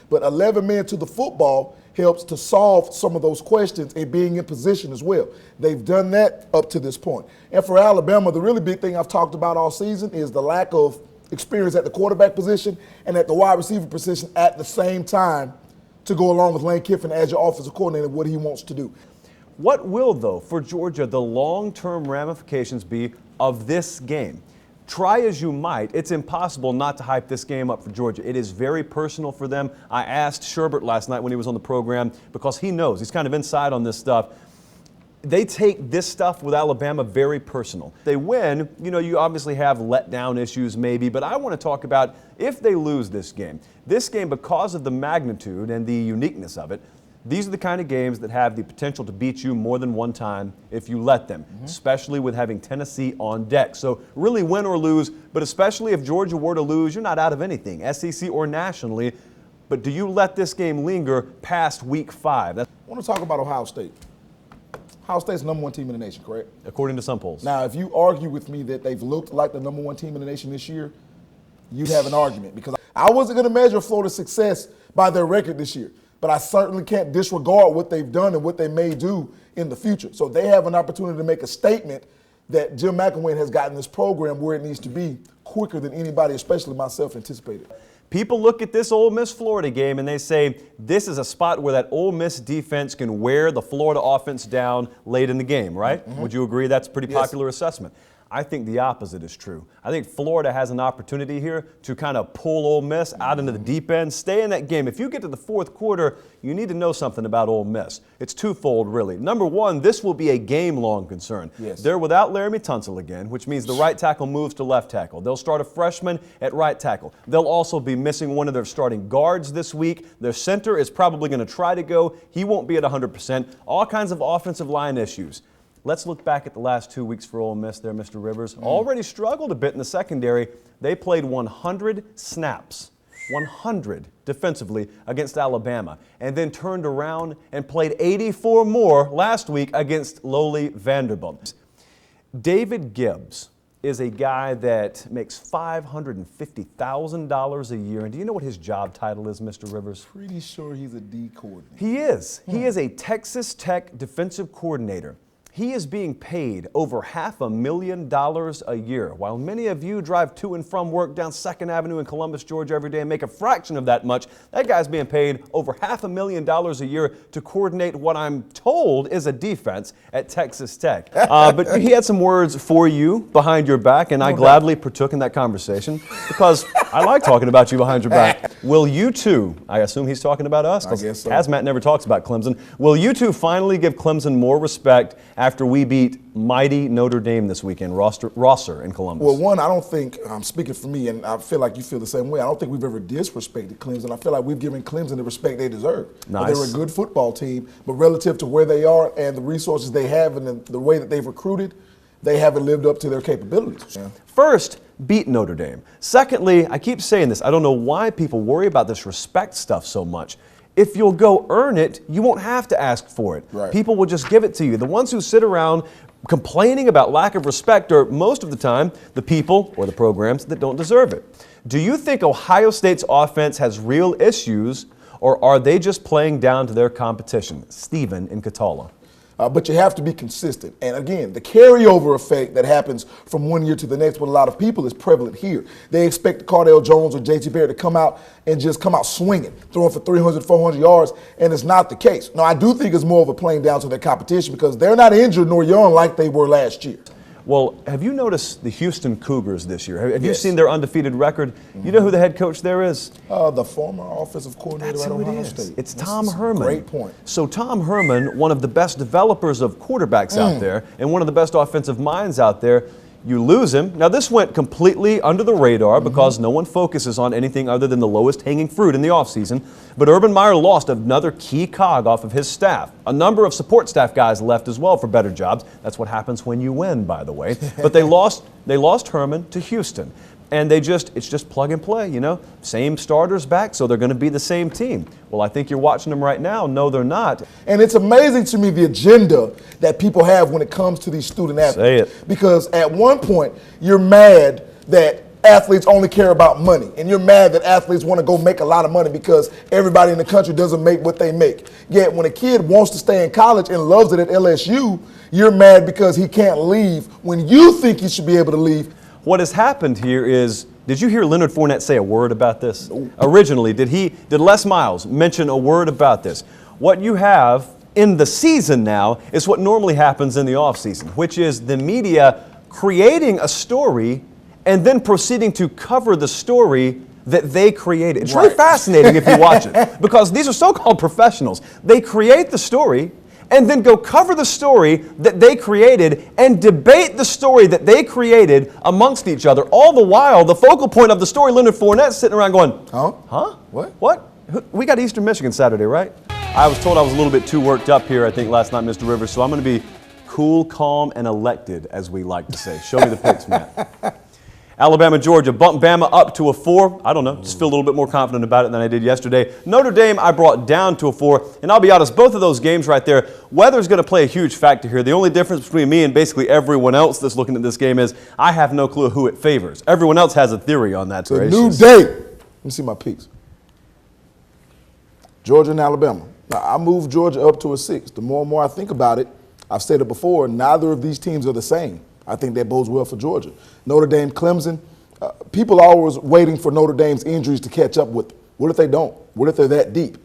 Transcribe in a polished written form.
But 11 men to the football helps to solve some of those questions and being in position as well. They've done that up to this point. And for Alabama, the really big thing I've talked about all season is the lack of experience at the quarterback position and at the wide receiver position at the same time to go along with Lane Kiffin as your offensive coordinator, what he wants to do. What will, though, for Georgia, the long-term ramifications be of this game? Try as you might, it's impossible not to hype this game up for Georgia. It is very personal for them. I asked Sherbert last night when he was on the program because he knows, he's kind of inside on this stuff. They take this stuff with Alabama very personal. They win, you obviously have letdown issues maybe, but I want to talk about if they lose this game. This game, because of the magnitude and the uniqueness of it, these are the kind of games that have the potential to beat you more than one time if you let them, especially with having Tennessee on deck. So really win or lose, but especially if Georgia were to lose, you're not out of anything, SEC or nationally. But do you let this game linger past week 5? I want to talk about Ohio State. Ohio State's the number 1 team in the nation, correct? According to some polls. Now, if you argue with me that they've looked like the number 1 team in the nation this year, you'd have an argument because I wasn't going to measure Florida's success by their record this year. But I certainly can't disregard what they've done and what they may do in the future. So they have an opportunity to make a statement that Jim McElwain has gotten this program where it needs to be quicker than anybody, especially myself, anticipated. People look at this Ole Miss-Florida game and they say this is a spot where that Ole Miss defense can wear the Florida offense down late in the game, right? Would you agree that's a pretty popular assessment? I think the opposite is true. I think Florida has an opportunity here to kind of pull Ole Miss out into the deep end, stay in that game. If you get to the fourth quarter, you need to know something about Ole Miss. It's twofold, really. Number one, this will be a game-long concern. They're without Laramie Tunsil again, which means the right tackle moves to left tackle. They'll start a freshman at right tackle. They'll also be missing one of their starting guards this week. Their center is probably going to try to go. He won't be at 100%. All kinds of offensive line issues. Let's look back at the last 2 weeks for Ole Miss there, Mr. Rivers. Already struggled a bit in the secondary. They played 100 snaps, 100 defensively against Alabama, and then turned around and played 84 more last week against lowly Vanderbilt. David Gibbs is a guy that makes $550,000 a year. And do you know what his job title is, Mr. Rivers? Pretty sure he's a D coordinator. He is. He is a Texas Tech defensive coordinator. He is being paid over $500,000 a year, while many of you drive to and from work down 2nd Avenue in Columbus, Georgia every day and make a fraction of that much. That guy's being paid over $500,000 a year to coordinate what I'm told is a defense at Texas Tech. But he had some words for you behind your back, and I gladly partook in that conversation because I like talking about you behind your back. Will you two, I assume he's talking about us, because so. Hazmat never talks about Clemson, will you two finally give Clemson more respect after we beat mighty Notre Dame this weekend, Rosser in Columbus? Well, one, I don't think, I'm speaking for me, and I feel like you feel the same way, I don't think we've ever disrespected Clemson. I feel like we've given Clemson the respect they deserve. Nice. They're a good football team, but relative to where they are and the resources they have and the way that they've recruited, they haven't lived up to their capabilities. First, beat Notre Dame. Secondly, I keep saying this, I don't know why people worry about this respect stuff so much. If you'll go earn it, you won't have to ask for it. Right. People will just give it to you. The ones who sit around complaining about lack of respect are most of the time the people or the programs that don't deserve it. Do you think Ohio State's offense has real issues, or are they just playing down to their competition? Stephen in Catala. But you have to be consistent. And again, the carryover effect that happens from one year to the next with a lot of people is prevalent here. They expect Cardale Jones or J.T. Barrett to come out and just come out swinging, throwing for 300, 400 yards, and it's not the case. Now, I do think it's more of a playing down to their competition because they're not injured nor young like they were last year. Well, have you noticed the Houston Cougars this year? Have you seen their undefeated record? You know who the head coach there is? The former offensive coordinator at Ohio State. It's Tom Herman. Great point. So Tom Herman, one of the best developers of quarterbacks out there and one of the best offensive minds out there, you lose him. Now, this went completely under the radar because no one focuses on anything other than the lowest hanging fruit in the offseason. But Urban Meyer lost another key cog off of his staff. A number of support staff guys left as well for better jobs. That's what happens when you win, by the way. But they lost Herman to Houston. And it's just plug and play, you know. Same starters back, so they're going to be the same team. Well, I think you're watching them right now. No, they're not. And it's amazing to me the agenda that people have when it comes to these student athletes. Say it. Because at one point, you're mad that athletes only care about money, and you're mad that athletes want to go make a lot of money because everybody in the country doesn't make what they make. Yet when a kid wants to stay in college and loves it at LSU, you're mad because he can't leave when you think he should be able to leave. What has happened here is, did you hear Leonard Fournette say a word about this? Originally, did Les Miles mention a word about this? What you have in the season now is what normally happens in the offseason, which is the media creating a story and then proceeding to cover the story that they created. It's really fascinating if you watch it, because these are so-called professionals. They create the story and then go cover the story that they created and debate the story that they created amongst each other. All the while, the focal point of the story, Leonard Fournette, sitting around going, Huh? What? We got Eastern Michigan Saturday, right? I was told I was a little bit too worked up here, I think, last night, Mr. Rivers, so I'm going to be cool, calm, and elected, as we like to say. Show me the picks, Matt. Alabama, Georgia, bumped Bama up to a 4. I don't know, just feel a little bit more confident about it than I did yesterday. Notre Dame, I brought down to a 4. And I'll be honest, both of those games right there, weather's going to play a huge factor here. The only difference between me and basically everyone else that's looking at this game is I have no clue who it favors. Everyone else has a theory on that. It's a new day. Let me see my picks. Georgia and Alabama. Now, I moved Georgia up to a 6. The more and more I think about it, I've said it before, neither of these teams are the same. I think that bodes well for Georgia. Notre Dame, Clemson, people are always waiting for Notre Dame's injuries to catch up with them. What if they don't? What if they're that deep?